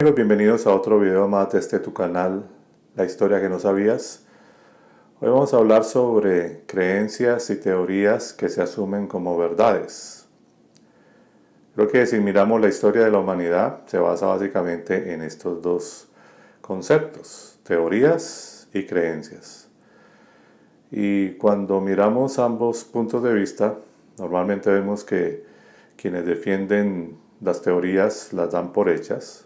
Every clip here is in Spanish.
amigos, bienvenidos a otro video más de tu canal, La Historia que no sabías. Hoy vamos a hablar sobre creencias y teorías que se asumen como verdades. Creo que si miramos la historia de la humanidad, se basa básicamente en estos dos conceptos, teorías y creencias. Y cuando miramos ambos puntos de vista, normalmente vemos que quienes defienden las teorías las dan por hechas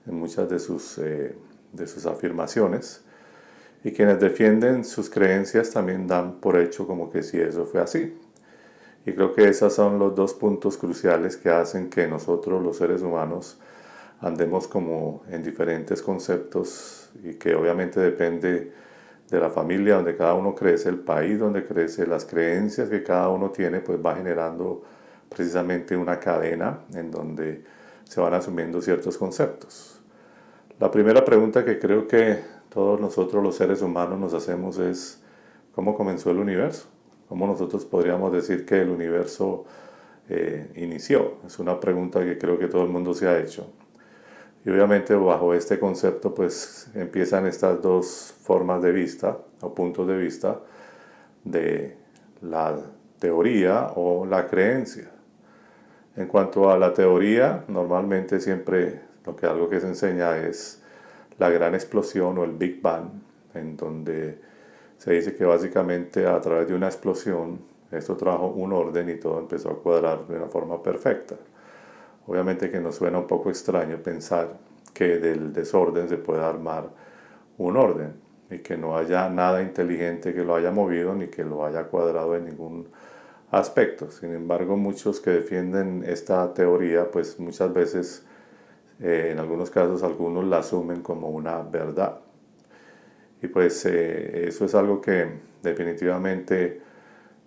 en muchas de sus afirmaciones, y quienes defienden sus creencias también dan por hecho como que si eso fue así. Y creo que esos son los dos puntos cruciales que hacen que nosotros los seres humanos andemos como en diferentes conceptos, y que obviamente depende de la familia donde cada uno crece, el país donde crece, las creencias que cada uno tiene, pues va generando precisamente una cadena en donde se van asumiendo ciertos conceptos. La primera pregunta que creo que todos nosotros los seres humanos nos hacemos es: ¿cómo comenzó el universo? ¿Cómo nosotros podríamos decir que el universo inició? Es una pregunta que creo que todo el mundo se ha hecho. Y obviamente bajo este concepto pues empiezan estas dos formas de vista o puntos de vista de la teoría o la creencia. En cuanto a la teoría, normalmente siempre algo que se enseña es la gran explosión o el Big Bang, en donde se dice que básicamente a través de una explosión esto trajo un orden y todo empezó a cuadrar de una forma perfecta. Obviamente que nos suena un poco extraño pensar que del desorden se puede armar un orden y que no haya nada inteligente que lo haya movido ni que lo haya cuadrado en ningún aspecto. Sin embargo, muchos que defienden esta teoría, pues muchas veces, en algunos casos, algunos la asumen como una verdad. Y pues eso es algo que definitivamente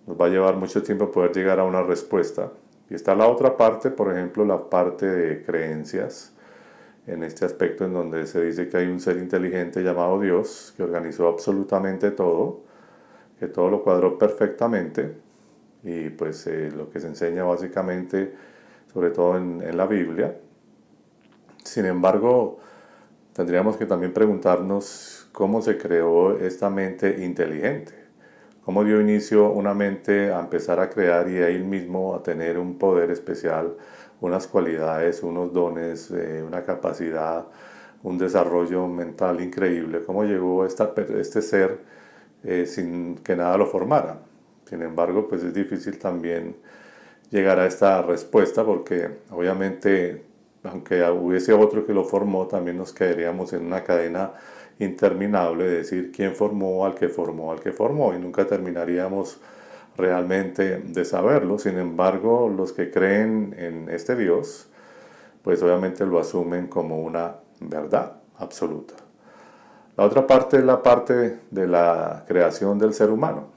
nos va a llevar mucho tiempo poder llegar a una respuesta. Y está la otra parte, por ejemplo, la parte de creencias, en este aspecto en donde se dice que hay un ser inteligente llamado Dios que organizó absolutamente todo, que todo lo cuadró perfectamente, y pues lo que se enseña básicamente, sobre todo en la Biblia. Sin embargo, tendríamos que también preguntarnos cómo se creó esta mente inteligente. ¿Cómo dio inicio una mente a empezar a crear y a él mismo a tener un poder especial, unas cualidades, unos dones, una capacidad, un desarrollo mental increíble? ¿Cómo llegó este ser sin que nada lo formara? Sin embargo, pues es difícil también llegar a esta respuesta porque obviamente, aunque hubiese otro que lo formó, también nos quedaríamos en una cadena interminable de decir quién formó al que formó al que formó, y nunca terminaríamos realmente de saberlo. Sin embargo, los que creen en este Dios, pues obviamente lo asumen como una verdad absoluta. La otra parte es la parte de la creación del ser humano.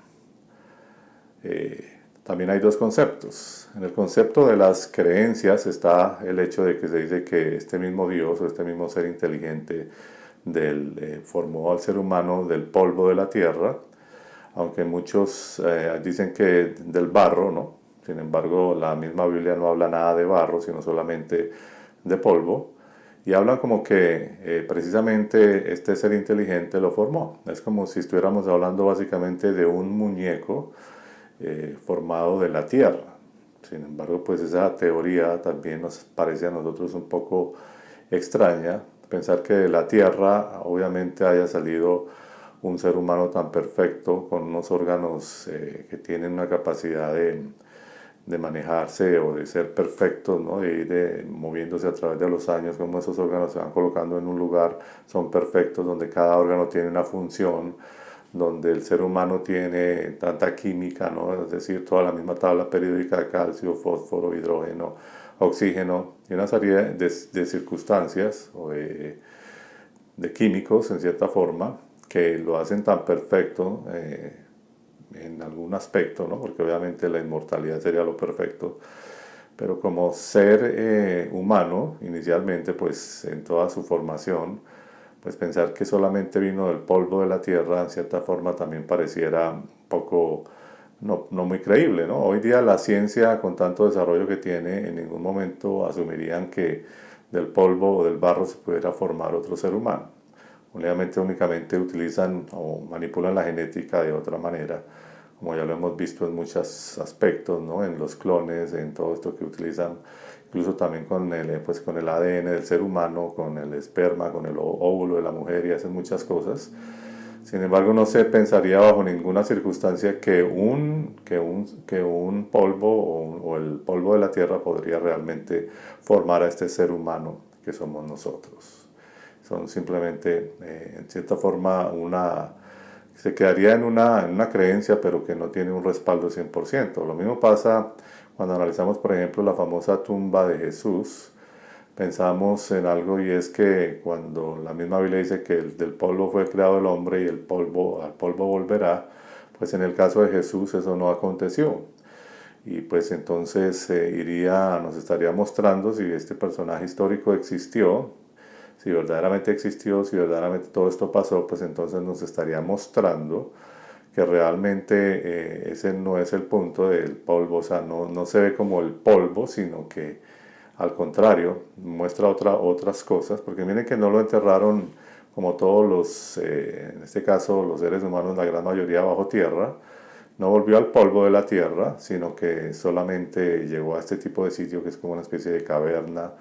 También hay dos conceptos. En el concepto de las creencias está el hecho de que se dice que este mismo Dios o este mismo ser inteligente formó al ser humano del polvo de la tierra, aunque muchos dicen que del barro, ¿no? Sin embargo, la misma Biblia no habla nada de barro, sino solamente de polvo. Y hablan como que precisamente este ser inteligente lo formó. Es como si estuviéramos hablando básicamente de un muñeco formado de la tierra. Sin embargo, pues esa teoría también nos parece a nosotros un poco extraña, pensar que de la tierra obviamente haya salido un ser humano tan perfecto, con unos órganos que tienen una capacidad de manejarse o de ser perfectos, ¿no? De ir moviéndose a través de los años, como esos órganos se van colocando en un lugar, son perfectos, donde cada órgano tiene una función, donde el ser humano tiene tanta química, ¿no? Es decir, toda la misma tabla periódica de calcio, fósforo, hidrógeno, oxígeno, y una serie de circunstancias o de químicos, en cierta forma, que lo hacen tan perfecto en algún aspecto, ¿no? Porque obviamente la inmortalidad sería lo perfecto, pero como ser humano, inicialmente, pues en toda su formación, pues pensar que solamente vino del polvo de la tierra, en cierta forma también pareciera un poco no muy creíble, ¿no? Hoy día la ciencia, con tanto desarrollo que tiene, en ningún momento asumirían que del polvo o del barro se pudiera formar otro ser humano. Únicamente utilizan o manipulan la genética de otra manera, como ya lo hemos visto en muchos aspectos, ¿no? En los clones, en todo esto que utilizan, incluso también con el ADN del ser humano, con el esperma, con el óvulo de la mujer, y hacen muchas cosas. Sin embargo, no se pensaría bajo ninguna circunstancia que un polvo o el polvo de la tierra podría realmente formar a este ser humano que somos nosotros. Son simplemente, en cierta forma, se quedaría en una creencia, pero que no tiene un respaldo 100%. Lo mismo pasa cuando analizamos, por ejemplo, la famosa tumba de Jesús. Pensamos en algo, y es que cuando la misma Biblia dice que del polvo fue creado el hombre y al polvo volverá, pues en el caso de Jesús eso no aconteció. Y pues entonces nos estaría mostrando si este personaje histórico existió, si verdaderamente todo esto pasó, pues entonces nos estaría mostrando que realmente ese no es el punto del polvo. O sea, no se ve como el polvo, sino que al contrario, muestra otras cosas, porque miren que no lo enterraron como todos en este caso los seres humanos, la gran mayoría bajo tierra. No volvió al polvo de la tierra, sino que solamente llegó a este tipo de sitio que es como una especie de caverna,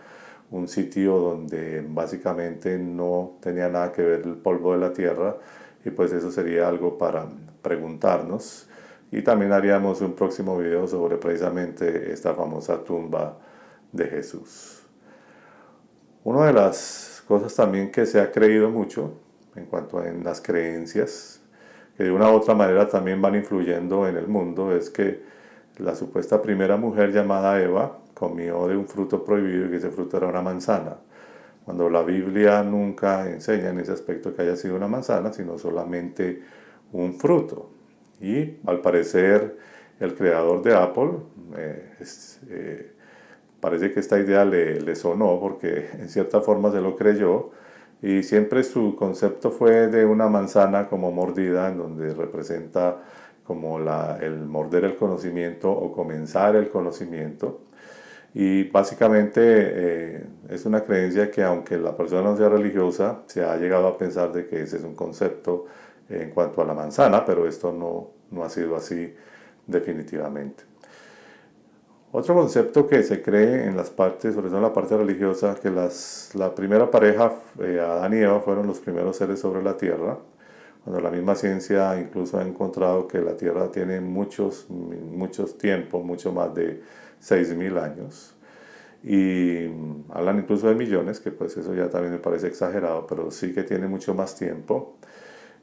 un sitio donde básicamente no tenía nada que ver el polvo de la tierra, y pues eso sería algo para preguntarnos. Y también haríamos un próximo video sobre precisamente esta famosa tumba de Jesús. Una de las cosas también que se ha creído mucho en cuanto a las creencias, que de una u otra manera también van influyendo en el mundo, es que la supuesta primera mujer llamada Eva comió de un fruto prohibido, y que ese fruto era una manzana, cuando la Biblia nunca enseña en ese aspecto que haya sido una manzana, sino solamente un fruto. Y al parecer el creador de Apple parece que esta idea le sonó, porque en cierta forma se lo creyó, y siempre su concepto fue de una manzana como mordida, en donde representa como el morder el conocimiento o comenzar el conocimiento. Y básicamente es una creencia que, aunque la persona no sea religiosa, se ha llegado a pensar de que ese es un concepto en cuanto a la manzana, pero esto no ha sido así definitivamente. Otro concepto que se cree en las partes, sobre todo en la parte religiosa, que la primera pareja, Adán y Eva, fueron los primeros seres sobre la tierra, cuando la misma ciencia incluso ha encontrado que la tierra tiene muchos tiempos, mucho más de 6.000 años. Y hablan incluso de millones, que pues eso ya también me parece exagerado, pero sí que tiene mucho más tiempo.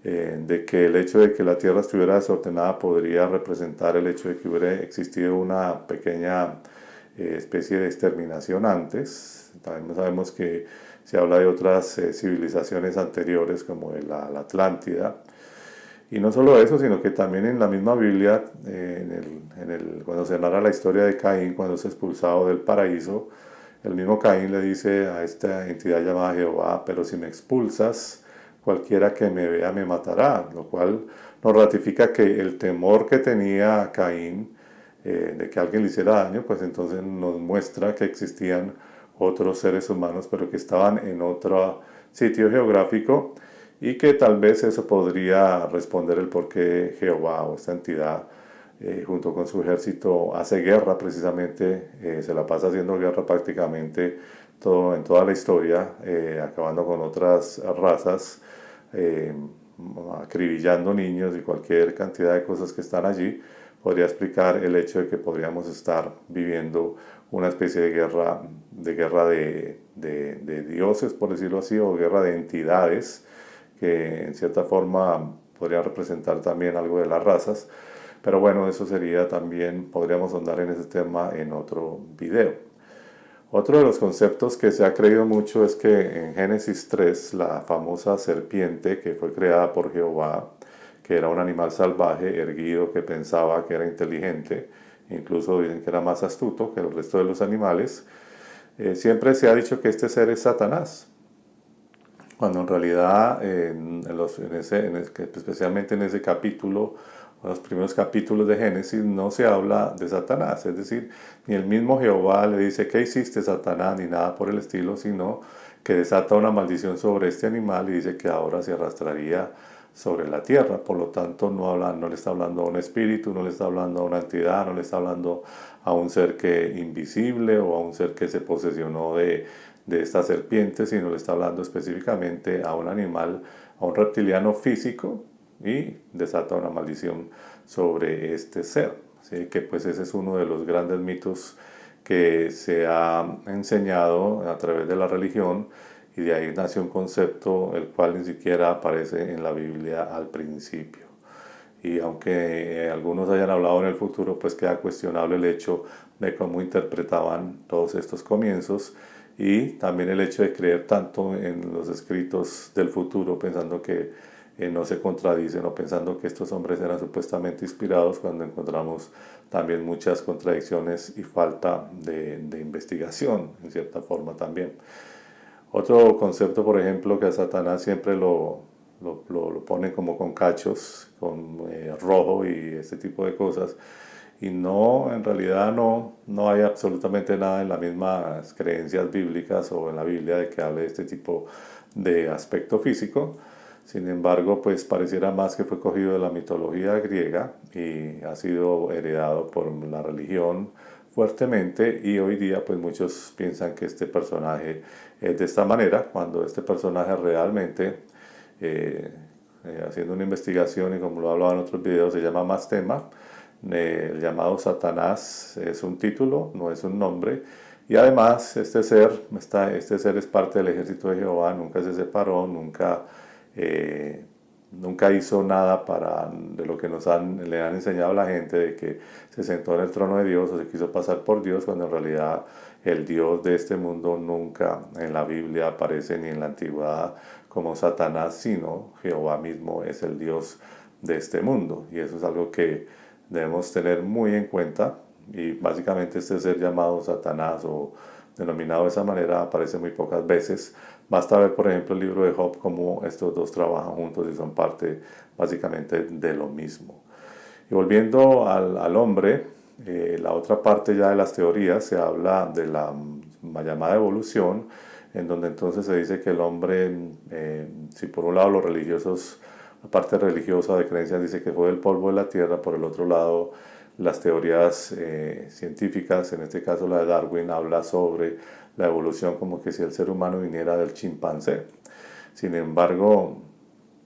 De que el hecho de que la tierra estuviera desordenada podría representar el hecho de que hubiera existido una pequeña especie de exterminación antes. También sabemos que se habla de otras civilizaciones anteriores, como de la Atlántida. Y no solo eso, sino que también en la misma Biblia, cuando se narra la historia de Caín, cuando es expulsado del paraíso, el mismo Caín le dice a esta entidad llamada Jehová: pero si me expulsas, cualquiera que me vea me matará, lo cual nos ratifica que el temor que tenía Caín de que alguien le hiciera daño, pues entonces nos muestra que existían otros seres humanos, pero que estaban en otro sitio geográfico, y que tal vez eso podría responder el por qué Jehová o esta entidad junto con su ejército hace guerra precisamente, se la pasa haciendo guerra prácticamente en toda la historia, acabando con otras razas, acribillando niños y cualquier cantidad de cosas que están allí. Podría explicar el hecho de que podríamos estar viviendo una especie de guerra de dioses, por decirlo así, o guerra de entidades que en cierta forma podrían representar también algo de las razas. Pero bueno, eso sería también, podríamos ahondar en ese tema en otro video. Otro de los conceptos que se ha creído mucho es que en Génesis 3, la famosa serpiente que fue creada por Jehová, que era un animal salvaje, erguido, que pensaba, que era inteligente, incluso dicen que era más astuto que el resto de los animales, siempre se ha dicho que este ser es Satanás, cuando en realidad especialmente en ese capítulo en los primeros capítulos de Génesis no se habla de Satanás, es decir, ni el mismo Jehová le dice ¿qué hiciste Satanás? Ni nada por el estilo, sino que desata una maldición sobre este animal y dice que ahora se arrastraría sobre la tierra. Por lo tanto, no le está hablando a un espíritu, no le está hablando a una entidad, no le está hablando a un ser que invisible o a un ser que se posesionó de esta serpiente, sino le está hablando específicamente a un animal, a un reptiliano físico, y desata una maldición sobre este ser. ¿Sí? Que pues ese es uno de los grandes mitos que se ha enseñado a través de la religión, y de ahí nació un concepto el cual ni siquiera aparece en la Biblia al principio. Y aunque algunos hayan hablado en el futuro, pues queda cuestionable el hecho de cómo interpretaban todos estos comienzos, y también el hecho de creer tanto en los escritos del futuro pensando que no se contradicen, o pensando que estos hombres eran supuestamente inspirados, cuando encontramos también muchas contradicciones y falta de investigación en cierta forma también. Otro concepto, por ejemplo, que a Satanás siempre lo ponen como con cachos, con rojo y este tipo de cosas, y no, en realidad no hay absolutamente nada en las mismas creencias bíblicas o en la Biblia de que hable de este tipo de aspecto físico. Sin embargo, pues pareciera más que fue cogido de la mitología griega y ha sido heredado por la religión fuertemente, y hoy día pues muchos piensan que este personaje es de esta manera, cuando este personaje realmente, haciendo una investigación, y como lo he hablado en otros videos, se llama Mastema. El llamado Satanás es un título, no es un nombre, y además este ser es parte del ejército de Jehová, nunca se separó, nunca hizo nada de lo que le han enseñado a la gente, de que se sentó en el trono de Dios o se quiso pasar por Dios, cuando en realidad el Dios de este mundo nunca en la Biblia aparece, ni en la antigüedad, como Satanás, sino Jehová mismo es el Dios de este mundo. Y eso es algo que debemos tener muy en cuenta, y básicamente este ser llamado Satanás o denominado de esa manera aparece muy pocas veces. Basta ver, por ejemplo, el libro de Job, cómo estos dos trabajan juntos y son parte básicamente de lo mismo. Y volviendo al hombre, la otra parte ya de las teorías se habla de la llamada evolución, en donde entonces se dice que el hombre, si por un lado los religiosos, la parte religiosa de creencias dice que fue del polvo de la tierra, por el otro lado las teorías científicas, en este caso la de Darwin, habla sobre la evolución como que si el ser humano viniera del chimpancé. Sin embargo,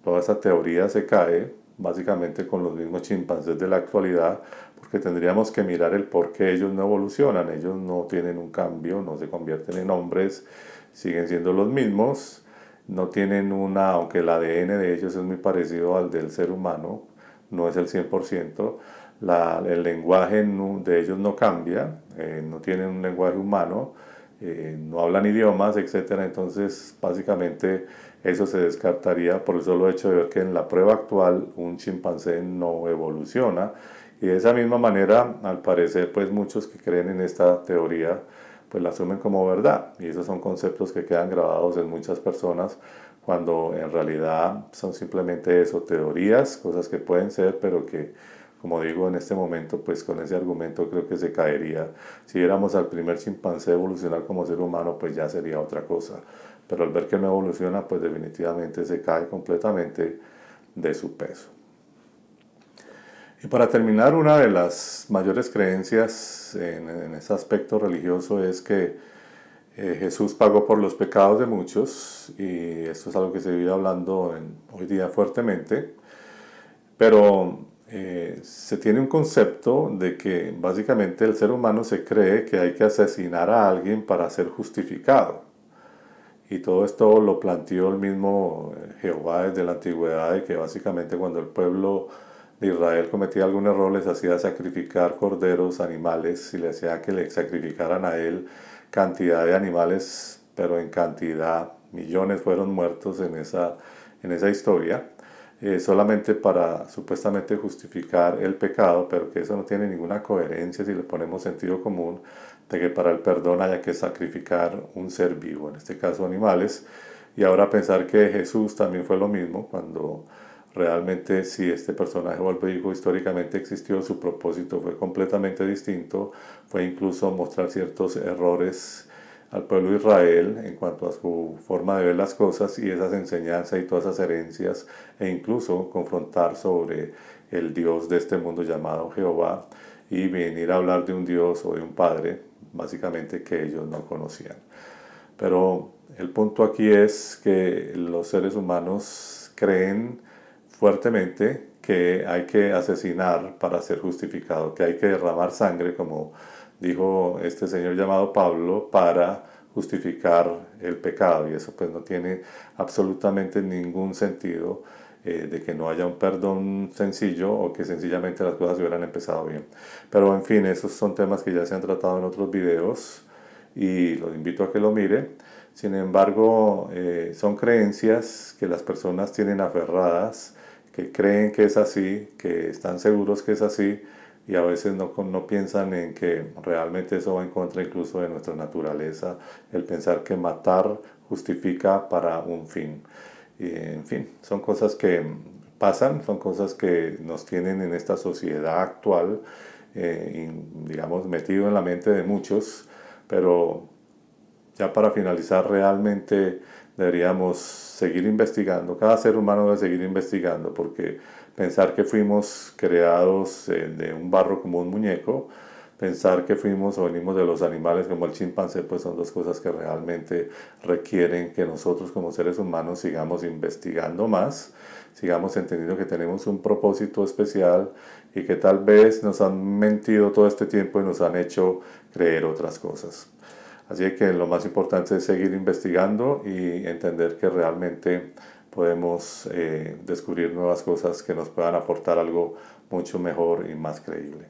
toda esa teoría se cae básicamente con los mismos chimpancés de la actualidad, porque tendríamos que mirar el por qué ellos no evolucionan. Ellos no tienen un cambio, no se convierten en hombres, siguen siendo los mismos, no tienen aunque el ADN de ellos es muy parecido al del ser humano, no es el 100%, el lenguaje de ellos no cambia, no tienen un lenguaje humano, no hablan idiomas, etcétera. Entonces, básicamente, eso se descartaría por el solo hecho de ver que en la prueba actual un chimpancé no evoluciona. Y de esa misma manera, al parecer, pues muchos que creen en esta teoría, pues la asumen como verdad. Y esos son conceptos que quedan grabados en muchas personas, cuando en realidad son simplemente eso, teorías, cosas que pueden ser, pero que, como digo, en este momento, pues con ese argumento creo que se caería. Si viéramos al primer chimpancé evolucionar como ser humano, pues ya sería otra cosa. Pero al ver que no evoluciona, pues definitivamente se cae completamente de su peso. Y para terminar, una de las mayores creencias en este aspecto religioso es que Jesús pagó por los pecados de muchos, y esto es algo que se vive hablando hoy día fuertemente, pero se tiene un concepto de que básicamente el ser humano se cree que hay que asesinar a alguien para ser justificado. Y todo esto lo planteó el mismo Jehová desde la antigüedad, de que básicamente cuando el pueblo de Israel cometía algún error les hacía sacrificar corderos, animales, y le hacía que le sacrificaran a él cantidad de animales, pero en cantidad, millones fueron muertos en esa historia, solamente para supuestamente justificar el pecado, pero que eso no tiene ninguna coherencia si le ponemos sentido común, de que para el perdón haya que sacrificar un ser vivo, en este caso animales. Y ahora pensar que Jesús también fue lo mismo, cuando realmente si este personaje o el vehículo históricamente existió, su propósito fue completamente distinto, fue incluso mostrar ciertos errores al pueblo de Israel en cuanto a su forma de ver las cosas y esas enseñanzas y todas esas herencias, e incluso confrontar sobre el Dios de este mundo llamado Jehová y venir a hablar de un Dios o de un Padre, básicamente, que ellos no conocían. Pero el punto aquí es que los seres humanos creen fuertemente que hay que asesinar para ser justificado, que hay que derramar sangre, como dijo este señor llamado Pablo, para justificar el pecado. Y eso pues no tiene absolutamente ningún sentido, de que no haya un perdón sencillo o que sencillamente las cosas hubieran empezado bien. Pero en fin, esos son temas que ya se han tratado en otros videos y los invito a que lo mire. Sin embargo, son creencias que las personas tienen aferradas, que creen que es así, que están seguros que es así, y a veces no piensan en que realmente eso va en contra incluso de nuestra naturaleza, el pensar que matar justifica para un fin. Y, en fin, son cosas que pasan, son cosas que nos tienen en esta sociedad actual, digamos, metido en la mente de muchos, pero ya para finalizar, realmente deberíamos seguir investigando. Cada ser humano debe seguir investigando, porque pensar que fuimos creados de un barro como un muñeco, pensar que fuimos o venimos de los animales como el chimpancé, pues son dos cosas que realmente requieren que nosotros como seres humanos sigamos investigando más, sigamos entendiendo que tenemos un propósito especial y que tal vez nos han mentido todo este tiempo y nos han hecho creer otras cosas. Así que lo más importante es seguir investigando y entender que realmente podemos descubrir nuevas cosas que nos puedan aportar algo mucho mejor y más creíble.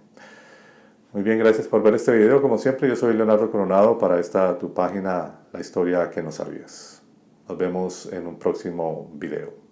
Muy bien, gracias por ver este video. Como siempre, yo soy Leonardo Coronado para esta tu página, La Historia que no sabías. Nos vemos en un próximo video.